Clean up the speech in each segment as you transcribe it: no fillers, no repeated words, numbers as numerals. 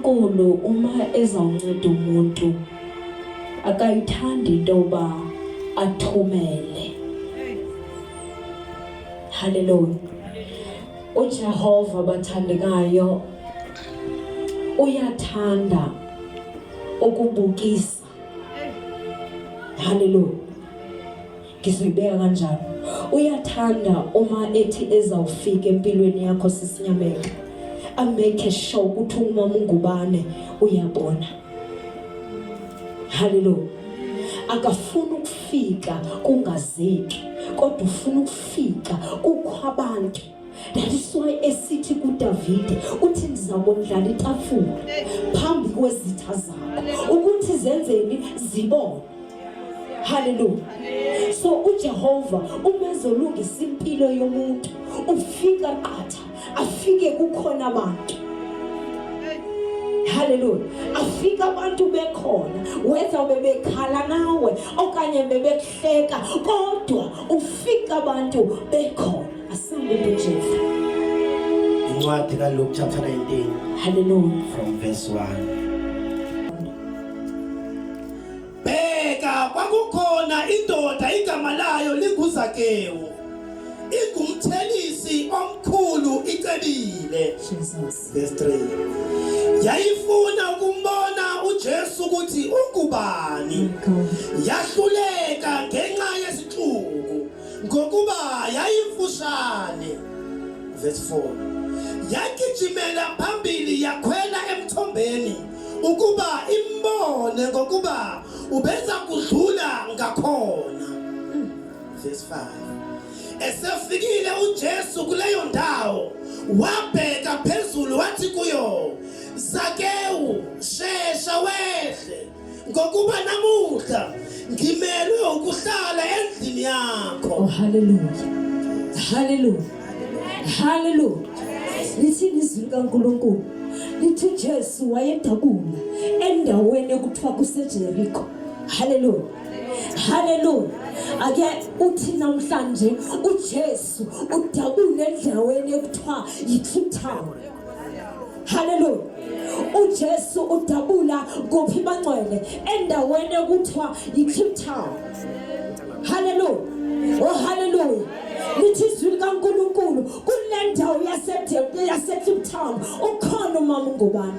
uNkulunkulu uma ezawunceda umuntu akayithandi into yoba athumele. Hallelujah. uJehova bathandekayo uyathanda ukubukisa. Hallelujah. Ngizibeka kanjalo. Uyathanda uma ethi ezawufika empilweni yakho sisinyameka. Amake sure ukuthi umama ngubane uyabona. Hallelujah. Akafuna ukufika kungazeki kodwa ufuna ukufika kukwabantu. That is why esithi kuDavid uthi ndizabondlala itafula phambi kwezitha zakho ukuthi zenzeni zibone. Hallelujah. So uJehova umezolungisa impilo yomuntu ufika qatha afike kukhona abantu. Hallelujah. Afika abantu bekhona whether bebekhala nawe okanye bebekuhleka kodwa ufika abantu bekhona. Asambe beJesu. Incwadi kaLuke chapter 19. Hallelujah. From verse 1. Bheka kwakukhona indoda igama layo linguZakewu. Ingumthelisi omkhulu icebile. Jesus. Verse 3. Yayifuna ukumbona uJesu ukuthi ungubani. Yahluleka ngenxa yesixuku ngokuba yayimfushane. Verse 4. Yagijimela phambili yakhwela emthombeni ukuba imbone ngokuba ubeza kudlula ngakhona. Verse 5. Esefikile uJesu kuleyo ndawo wabheka phezulu wathi kuyo, Zakewu, shesha wehle ngokuba namuhla ngimelwe ukuhlala endlini yakho. Oh, hallelujah. Hallelujah. Hallelujah. Lithi izwi kaNkulunkulu lithi Jesu wayedabula endaweni ekuthiwa kuseJerikho. Hallelujah. Hallelujah. Ake uthi namhlanje uJesu udabula endaweni ekuthiwa yiCliptown. Hallelujah. uJesu udabula kuphi bangcwele endaweni ekuthiwa yiCliptown. Hallelujah. Oh, hallelujah. Lithi izwi likaNkulunkulu kule ndawo yaseCliptown ukhona umama ngubani.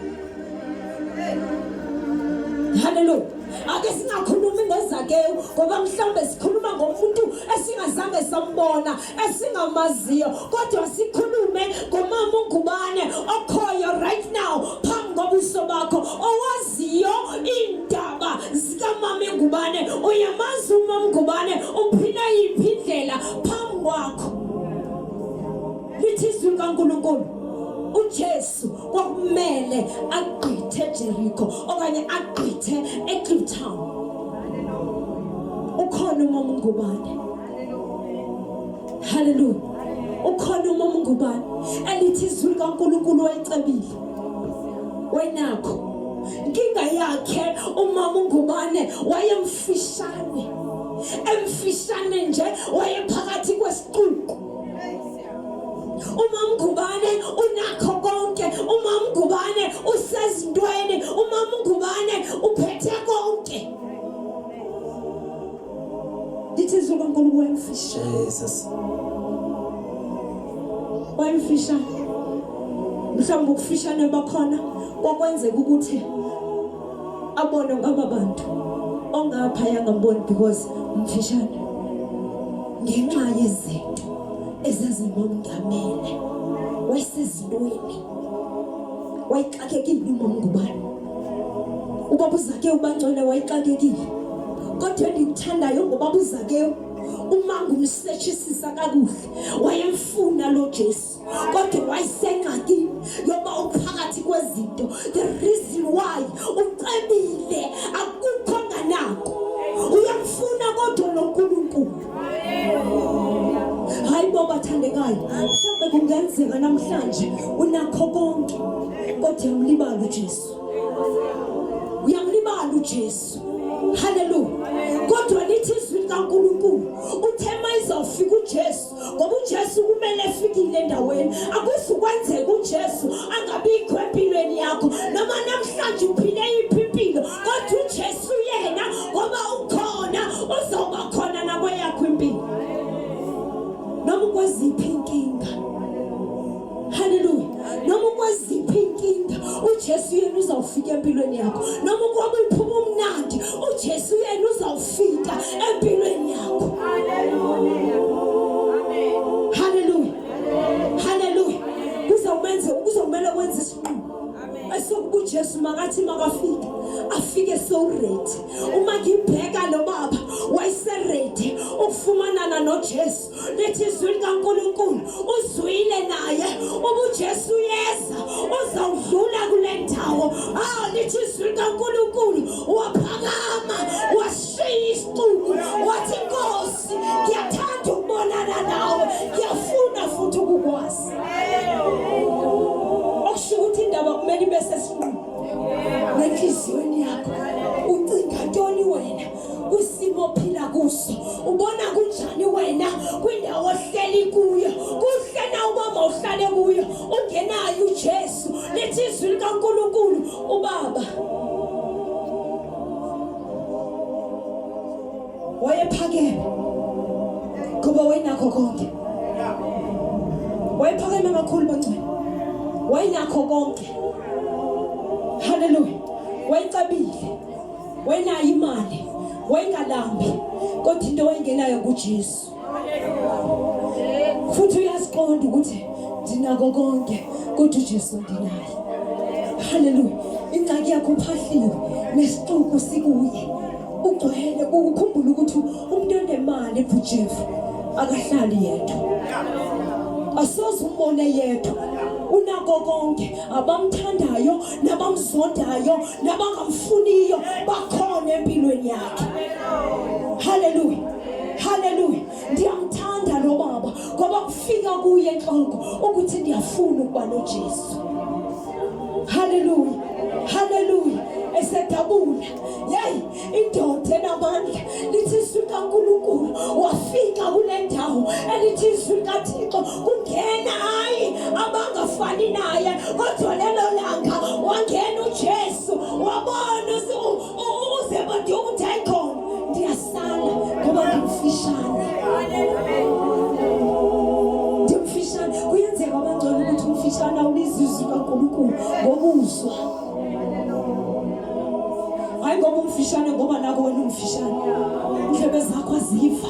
Hallelujah. Ake singakhulumi ngoZakewu ngoba mhlambe sikhuluma ngomuntu esingazange sambona esingamaziyo kodwa sikhulume ngomama ungubane okhoyo right now phambi kobuso bakho owaziyo indaba zikamama ungubane. Uyamazi umama ungubane uphila yiphi indlela phambi kwakho. Lithi izwi likaNkulunkulu uJesu kwakumele agqithe eJerikho okanye agqithe eCliptown. Ukhona umama ngubane. Hallelujah. Ukhona umama ngubane elithi izwi likaNkulunkulu wayicebile. Wenakho inkinga yakhe umama ngubane wayemfishane. Emfishane nje wayephakathi kwesiqubu. Umama ngubane unakho konke. Umama ngubane usezintweni. Umama ngubane uphethe konke. Lithi izwi likaNkulunkulu wayemfisha. Jesus. Wayemfisha. Mhlawumbe ukufishana bakhona kwakwenzeka ukuthi abone ngabantu ongapha yangamboni because umfishane ngenxa yezinto ezazimamngamele wayesezintweni wayixakekile umama ngubane. Ubaba uZakewu bangcwele wayixakekile kodwa endithandayo ngobaba uZakewu uma ngumsetshisa kakuhle wayemfuna lo Jesu kodwa wayesengxakini yoba uphakathi kwezinto. The reason why ucebile akukho nganako uyamfuna kodwa noNkulunkulu. Hayi boba thandekayo mhlawumbe kungenzeka namhlanje unakho konke kodwa uyamlibala uJesu. Uyamlibala uJesu. Hallelujah. Kodwa lithi izwi likaNkulunkulu uthema izawufika uJesu ngoba uJesu kumele efikile endaweni. Akusukwenzeka uJesu angabikho empilweni yakho noma namhlanje uphile impilo kodwa uJesu yena ngoba ukhona uzoba khona nabo yakho impilo. Noma kweziphi inkinga. Hallelujah. Noma kweziphi inkinga uJesu yena uzawufika empilweni yakho. Noma kwabe uphuma umnandi uJesu yena uzawufika empilweni yakho. Hallelujah. Amen. Hallelujah. Hallelujah. Kuzomela wenza isinqumo. Amen. Esokuba uJesu makathi makafika afike so ready. Uma ngibheka lo baba wayese ready ukufumanana noJesu. Lethi izwi likaNkulunkulu uzwile naye uJesu yeza uzawudlula kule ndawo. Lethi izwi likaNkulunkulu waphakama washiya isixuku wathi Nkosi ngiyathanda ukubonana nawe ngiyafuna futhi ukukwazi. Okusho ukuthi indaba kumele ibe sesinqumo. Nenhliziyweni yakho ucinga ntoni wena kusimo phila kuso ubona kunjani wena kwindawo ohleli kuyo kuhle na ubaba uhlale kuyo ungenayo uJesu. Lethi izwi likaNkulunkulu ubaba wayephakeme ngoba wenakho konke. Wayephakeme kakhulu bangcwele wayenakho konke. Hallelujah. Wayecabile wayenayo imali wayengalambi kodwa into wayengenayo kuJesu. Futhi uyasiqonda ukuthi ndinako konke kodwa uJesu ndinaye. Hallelujah. Ingxaki yakho uphahliwe nesixuku sikuye ugcwele ukukhumbula ukuthi umuntu onemali kuJesu akahlali yedwa. Asoze umbone yedwa. Unako konke abamthandayo nabamzondayo nabangamfuniyo bakhona empilweni yakhe. Hallelujah. Hallelujah. Ndiyamthanda lo baba ngoba kufika kuye enhloko ukuthi ndiyafuna ukuba noJesu. Hallelujah. Hallelujah. Esedabula yey indoda enamandla lithi izwi likaNkulunkulu wafika kule ndawo elithi izwi likaThixo kungena hayi abangafani naye kodwa lelo langa wangena uJesu wabona uzebade ukuthi ayikhona ndiyasala ngoba ngimfishane. Ndimfishane kuyenzeka abangcwele ukuthi umfishane awulizwi likaNkulunkulu ngokuzwa. Hayi ngoba umfishane ngoba nako wena umfishane. Indlebe zakho aziva.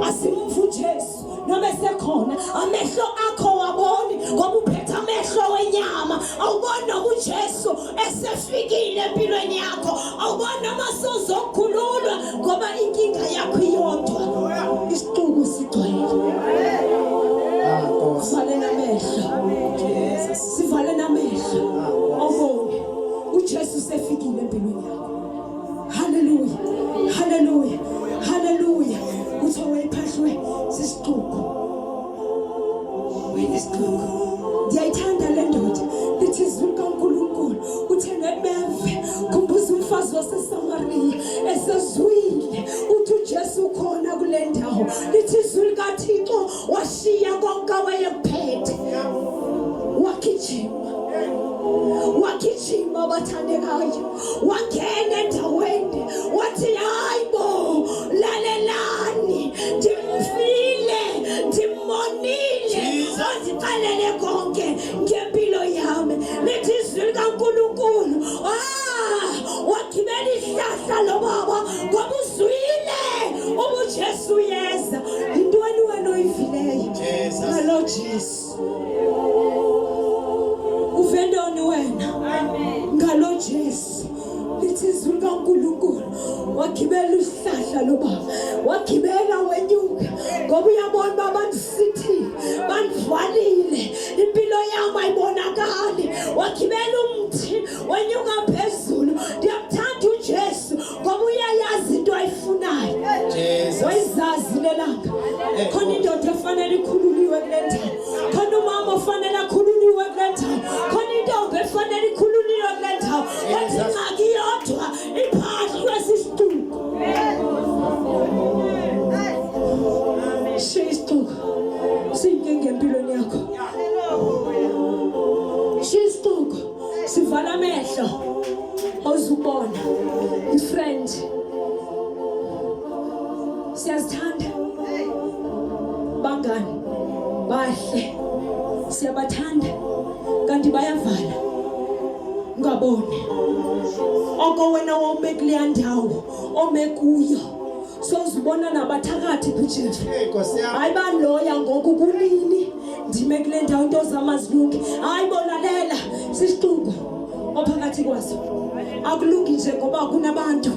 Asimfu uJesu noma sekhona amehlo akho waboni ngoba uphethe amehlo wenyama. Awubona uJesu esefikile empilweni yakho. Awubona masozokhululwa ngoba inkinga yakho iyodwa. Isixuku sigcwele. Sivale namehlo. Jesus. Sivale namehlo. Awubone uJesu sefikile empilweni yakho. Hallelujah. Hallelujah. Hallelujah. Uthi wayephahlwe sisixuku. Wena isixuku. Ndiyayithanda le ndoda. Lithi izwi likaNkulunkulu uthi nebeve kumbuza umfazi waseSamariya esezwile uthi uJesu ukhona kule ndawo. Lithi izwi likaThixo washiya konke awayekuphethe. Wakijima bathandekayo wangena endaweni wathi hayibo lalelani ndimfile ndimonile waziqalele konke ngempilo yami. Lithi izwi likaNkulunkulu wagibela ihlahla lo baba ngoba uzwile uJesu yeza. Intweni wena oyivileyo ngalo Jesu? Uvendoni wena ngalo Jesu. Lithi izwi likaNkulunkulu wagibela isihlahla lo baba wagibela wenyuka ngoba uyabona baba ndisithile bandivalile impilo yami ayibonakali. Wagibela umthi wenyuka phezulu. Ndiyamthanda uJesu ngoba uyayazi into ayifunayo. Wayizazi lelanga khona indoda efanele ikhululiwe kule ndawo. Khona umama ofanele akhululiwe kule ndawo. Khona intombi efanele ikhululiwe kule ndawo. Wathi ingxaki yodwa vala amehlo ozubona ifriend siyazithanda bangani bahle siyabathanda kanti bayavala ungabone oko wena wome kuleya ndawo ome kuyo sozibona nabathakathi kuJesu hayi baloya ngoku kunini ndime kule ndawo into zamazilungi hayi bona lela sisixuku ophakathi kwaso akulungi nje ngoba kunabantu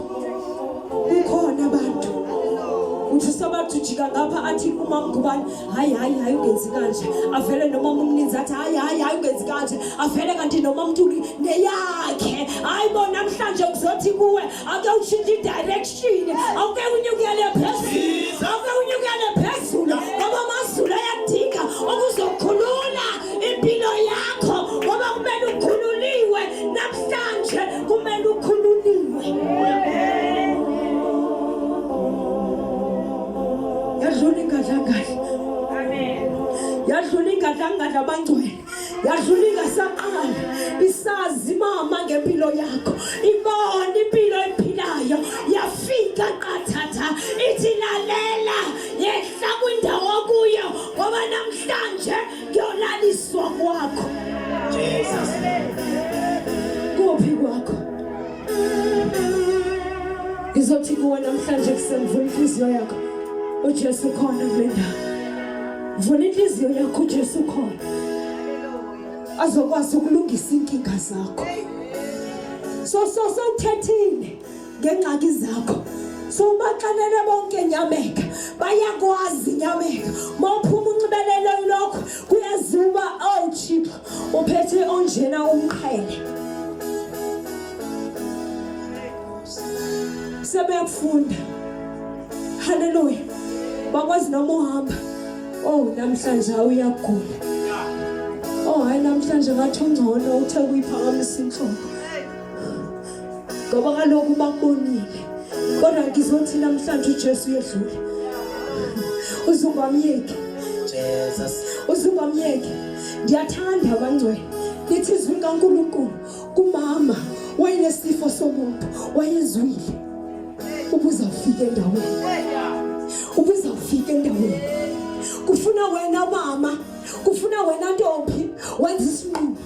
kukhona abantu uthi sabathu jika ngapha athi uma ngubane hayi ungenzi kanje avele noma umninzi athi hayi ungenzi kanje avele kanti noma umuntu neyakhe hayi bona namhlanje kuzothi kuwe ake ushintshe direction ake unyukele phezulu ngoba amazulu ayadinga okuzokhulula impilo yakho ngoba kumele ukhululiwe namhlanje kumele ukhululiwe yadlula ingadlangala amen yadlula ingadlangala abangcwele yadlula ingasaqala isazi mama ngempilo yakho ibona impilo ephilayo yafika qathatha ithi lalela yehla kwindawo kuyo ngoba namhlanje ngiyolaliswa kwakho Jesus kuphi kwakho izothi kuwe namhlanje kusemvula inhliziyo yakho uJesu khona kule ndawo vula inhliziyo yakho uJesu khona azokwazi ukulungisa inkinga zakho so uthethile ngengxaki zakho so baxelele bonke nyameka bayakwazi nyameka mawuphuma unxibelelo lokho kuyazuba Thixo uphethe onjena umqhele sebeyafunda haleluya bakwazi noma uhamba namhlanje uyagula hayi namhlanje ngathi ungcono uthe kuyiphakamisa inhloko ngoba kaloku bakubonile kodwa ngizothi namhlanje uJesu uyedlula uzungamyeki Jesus uzungamyeki ndiyathanda abangcwele lithi izwi likaNkulunkulu kumama wayenesifo somuntu wayezwile ubuzawufika endaweni kufuna wena mama kufuna wena ntombi wenza isinqumo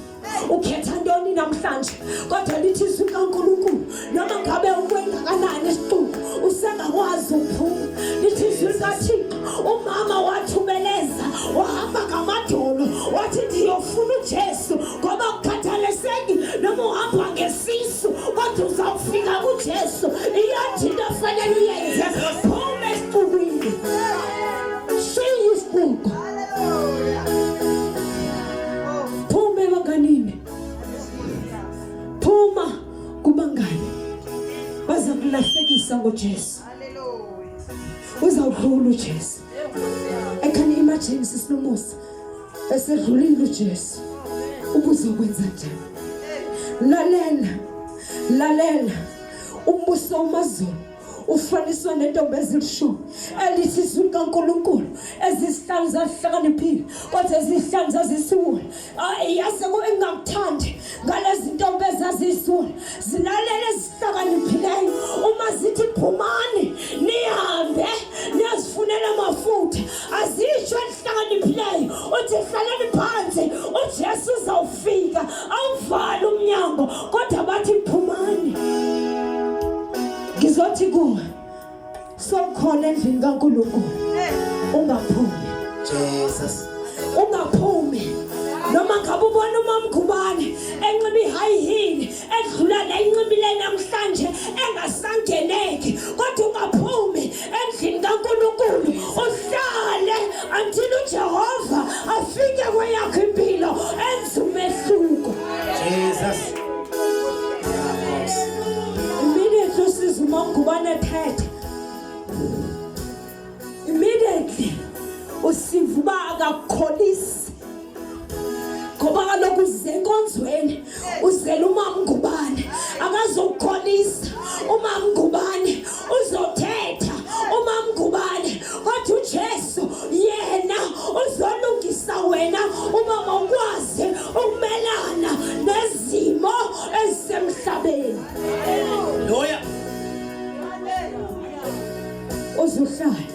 ukhetha ntoni namhlanje kodwa lithi izwi likaNkulunkulu noma ngabe ukwengakanani isiqubu usengakwazi ukuphuma lithi izwi likaThixo umama wathubeleza wahamba ngamadolo wathi ndiyofuna uJesu ngoba ukukhathaliseki noma uhamba ngesisu kodwa uzawufika kuJesu iyathi into efanele uyenze phuma esiqubini shiya isiqubu phuma ebanganini phuma kubangani baza kulahlekisa ngoJesu uzawudlula uJesu I can imagine sisilomusa esedlulile uJesu ubuzokwenza njani lalela umbuso wamazulu ufaniswa nentombi ezilishumi elithi izwi likaNkulunkulu ezisihlanu zahlakaniphile kodwa ezihlanu zazisuwa yase engakuthandi ngalezi ntombi ezazisuwa zilalela ezihlakaniphileyo uma zithi phumani nihambe niyazifunela amafutha azisho elihlakaniphileyo uthi hlaleni phansi uJesu uzawufika awuvala umnyango kodwa bathi phumani ngizothi kuwe sokhona endlini kaNkulunkulu ungaphumi Jesus ungaphumi noma ngabe ubona umama ngubane enxiba i-high heel edlula la inxibile namhlanje engasangeneki kodwa ungaphumi endlini kaNkulunkulu uhlale until uJehova afike kweyakho impilo enze umehluko Jesus ngubane thetha immediately usivuba akakholisi ngoba kaloku uzenkonzweni uzela umama ngubane akazokholisa umama ngubane uzothetha umama ngubane kodwa uJesu yena uzolungisa wena uma ukwazi ukumelana nezimo uzuhlala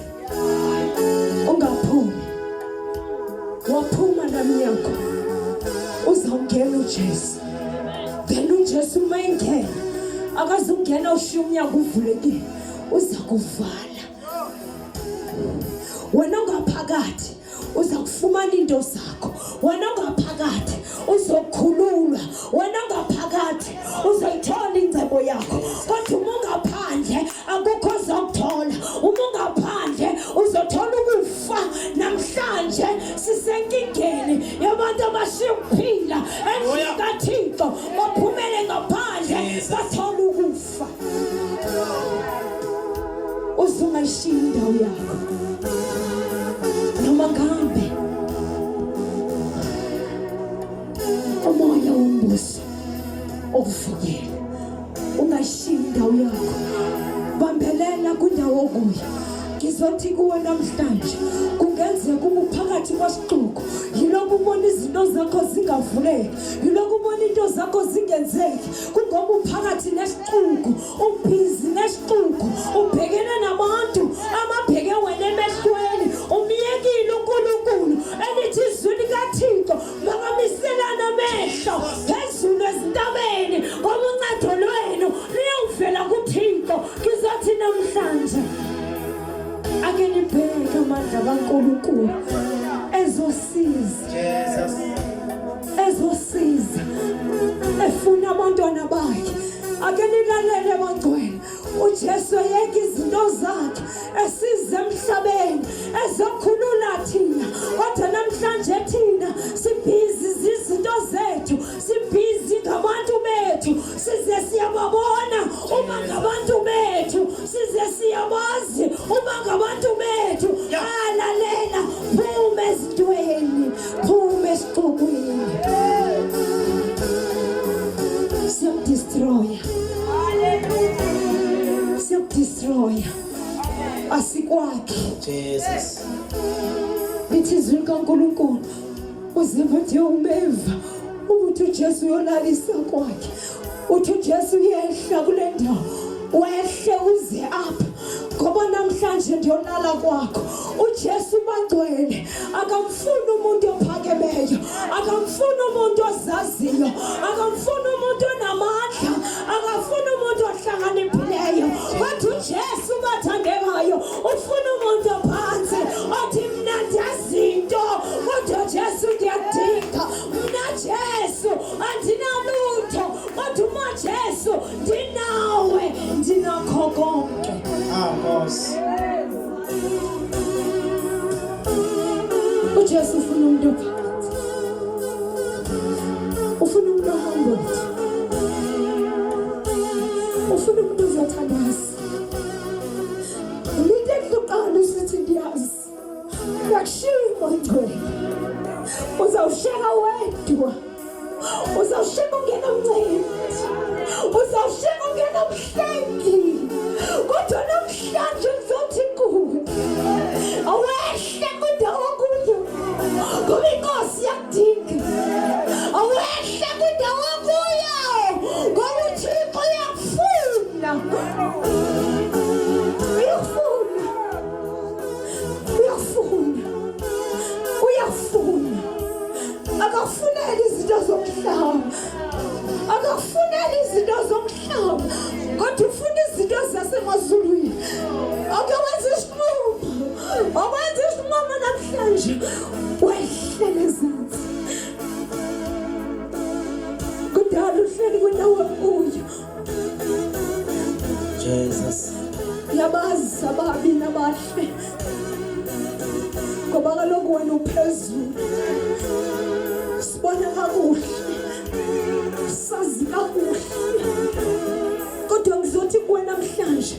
ungaphumi. Waphuma namnyako uzawungena uJesu. Then uJesu mayengena akazungena ushiya umnyaka uvulekile, uza kuvala. Wena ungaphakathi uza kufumana into zakho. Wena ungaphakathi uzokhululwa. Wena ungaphakathi uzoyithola ingcebo yakho. Kodwa uma ungaphandle akukho ozokuthola. Uma ungaphandle uzothola ukufa. Namhlanje sisenkingeni yabantu abashiya ukuphila endlini kaThixo baphumele ngaphandle bathola ukufa. Uzungayishiya indawo yakho noma ngabe umoya wombuso okuvukile. Ungayishiya indawo yakho, bambelela kwindawo okuyo. Ngizothi kuwe namhlanje kungenzeka uphakathi kwasixuku, yilokhu ubona izinto zakho zingavuleki, yilokhu ubona into zakho zingenzeki, kungoba uphakathi nesixuku, ubhizi nesixuku, ubhekene nabantu ababheke wena emehlweni, umyekile uNkulunkulu elithi izwi likaThixo makamiselana amehlo phezulu ezintabeni ngoba uncedo lwenu liyovela kuThixo. Ngizothi namhlanje ake nibheke amandla kaNkulunkulu ezosiza efuna abantwana bakhe. Ake nilalele bangcwele, uJesu yeke izinto zakhe esize emhlabeni ezokhulula thina. Kodwa namhlanje thina sibhizi zizinto zethu, sibhizi ngabantu bethu, size siyababona uma ngabantu bethu, size siyabazi uma ngabantu bethu. Alalela, phuma ezintweni, phuma esixukwini. Siyakudestroya, siyakudestroya, asikwakhe Jesus. lithi izwi likaNkulunkulu. Uzimva nje umeva ukuthi uJesu uyolalisa kwakhe, uthi uJesu uyehla kule ndawo, wehle uze apha ngoba namhlanje ndiyolala kwakho. uJesu bangcwele akamfuni umuntu ophakemeyo, akamfuni umuntu ozaziyo, akamfuni umuntu onamandla, akafuni umuntu ohlakaniphileyo. Kodwa uJesu bathandekayo ufuna umuntu ophansi othi mina ndiyazinto kodwa Jesu ndiyadinga. Mina Jesu andinalutho kodwa uma Jesu ndinawe ndinakho konke. Nkosi. uJesu ufuna umuntu ophansi, ufuna umuntu ohambile, ufuna umuntu ozothandaza. Lide kuqala usithi ndiyazi yakushiya ngcwele, uzawusheka wedwa, uzawusheka ungena umncane, uzawusheka ungena umhlengi. Kodwa namhlanje ngizothi kuwe awehle kwindawo okuyo ngoba inkosi yakudinga. Awehle kwindawo okuyo ngoba uThixo uyakufuna. Uyafuna akafuneli izinto zomhlaba, akafuneli izinto zomhlaba, kodwa ufuna izinto zasemazulwini. Ake wenza isinqumo, awenza isinqumo namhlanje, wehlele ezansi. Kudala uhleli kwindawo okuyo. Jesus. Yabazi ababi nabahle ngoba kaloku wena uphezulu, sibona kakuhle, sazi kakuhle. Kodwa ngizothi kuwe namhlanje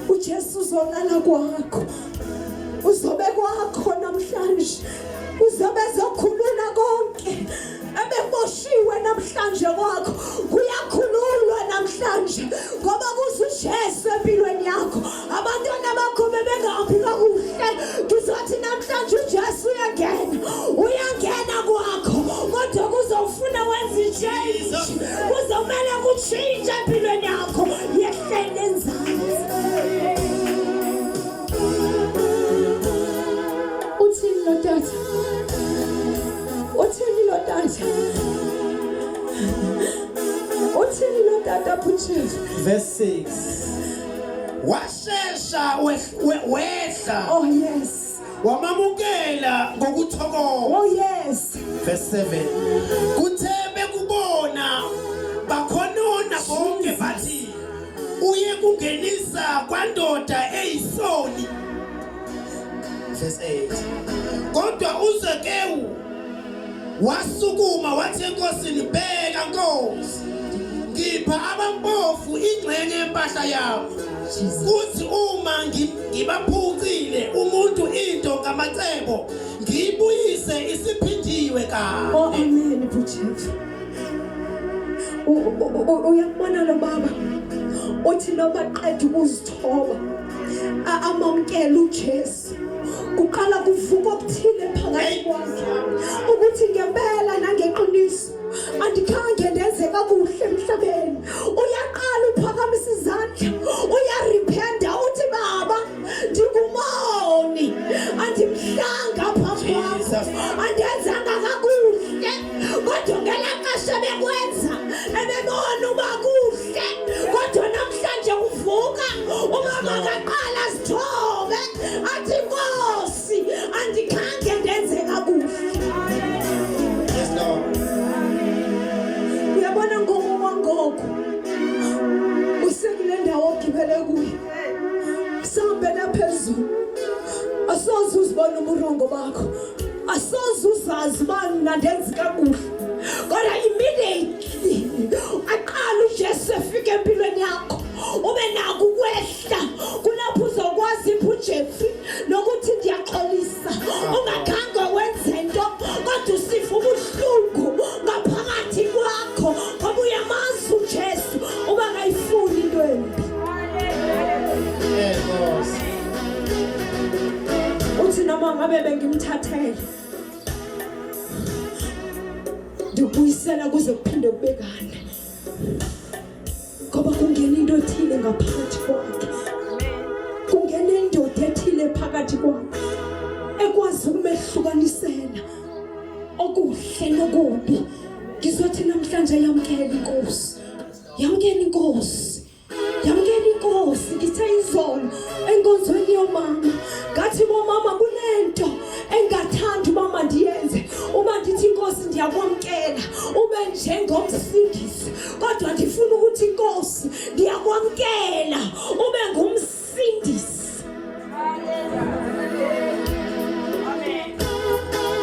uJesu uzolala kwakho, uzobe kwakho namhlanje, uzobe ezokhulula konke ebeboshiwe namhlanje kwakho. Kuyakhululwa namhlanje ngoba kusuJesu empilweni yakho. Abantwana bakho bebengahambi kakuhle, ngizothi namhlanje uJesu uyangena kwakho. Kodwa kuzofuna wenza i-change, kuzomele kutshintshe empilweni yakho, yehlele enzansi. Uthini lo tata Butchefu? Verse 6. Washesha wehla. Oh yes. Wamamukela ngokuthokoza. Oh yes. Verse 7. Kuthe bekubona bakhonona bonke bathi uye kungenisa kwandoda eyisoni. Verse 8. Kodwa uZekewu wasukuma wathi enkosini, bheka Nkosi, ngipha abampofu ingxenye yempahla yami. Kuthi uma ngibaphucile umuntu into ngamacebo, ngiyibuyise isiphindiwe kahle. Oh amen Butchefu. Uyabona lo baba uthi noma qeda ukuzithoba amamkela uJesu, kuqala kuvuka okuthile phakathi kwakhe ukuthi ngempela nangeqiniso andikhange ndenze kakuhle emhlabeni. Uyaqala uphakamisa izandla, uyarependa uthi baba ndingumoni, andimhlanga phambi kwakho, andenzanga kakuhle, kodwa ngelaqasha bekwenza ebebona uba kuhle. Kodwa namhlanje kuvuka umama kaqala sithobe athi Nkosi andikhange ndenze kakuhle. Yes, Lord. Uyabona ngoku usekule ndawo ogibele kuyo, sambe naphezulu, asoze uzibone umurongo bakho, asoze uzazi bani nandenzi kakuhle. Kodwa immediately aqala uJesu efika empilweni yakho, ube nako ukwehla, kulapho uzokwazi Butchefu nokuthi ndiyaxolisa ungakhange wenze nto, kodwa usifa ubuhlungu ngaphakathi kwakho ngoba uyamazi uJesu uba ngayifuni into embi. Uthi noma ngabe bengimthathele ndibuyisela kuze kuphinde kubekane, ngoba kungena into ethile ngaphakathi kwakhe, kungena indoda ethile phakathi kwakhe ekwazi ukumehlukanisela okuhle nokubi. Ngizothi namhlanje yamkela Inkosi, yamkela Inkosi, yamkela Inkosi. Ngithe izolo enkonzweni yomama ngathi bomama kunento engathanda umama ndiyenze, uma ndithi Inkosi ndiyakwamkela ube njengomsindisi, kodwa ndifuna ukuthi Inkosi ndiyakwamkela ube ngumsindisi.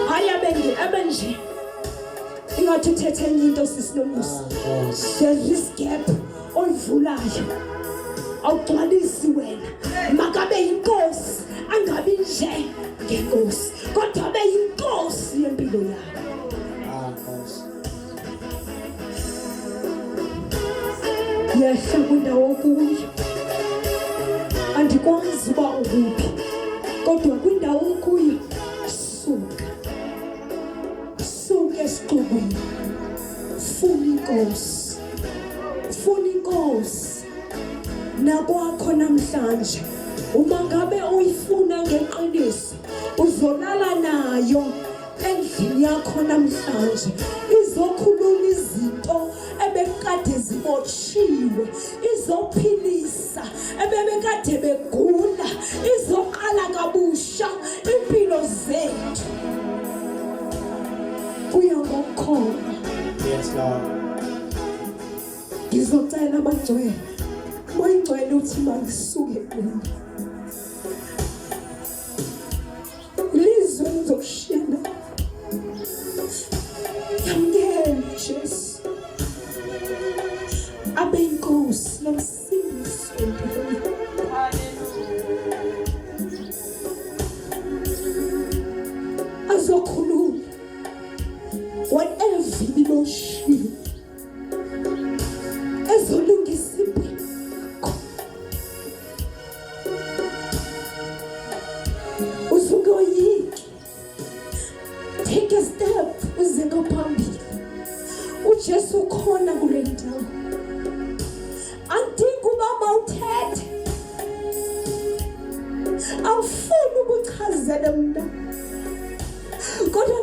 Haya abenje ingathi uthethe enye into sisinomusa. There is gap oyivulayo, awugcwalisi wena. Makabe yinkosi angabi nje ngenkosi, kodwa abe yinkosi yempilo yakho. Yehla kwindawo okuyo, andikwazi uba ukuphi, kodwa kwindawo okuyo suka esxukwini, funa Inkosi, funa Inkosi nakwakho namhlanje. Uma ngabe uyifuna ngeqiniso uzolala nayo endlini yakho namhlanje, izokhulula izinto ebekade zibotshiwe, izophilisa ebebekade begula, izoqala kabusha impilo zethu. Uya ngokukhona. Yes, Lord. Ngizocela abangcwele, bayingcwele uthi mangisuke mina. Lizwe ngizokushiyana. Yamkela Jesu, abe Inkosi nomsindisi wempilo. Azokhulula whatever iboshiwe, ezolungisa impilo yakho. Usungoyiki, take a step uze ngaphambili. uJesu khona kule ndawo, andingi uba mawuthethe, awufuni ubuchazele mna, kodwa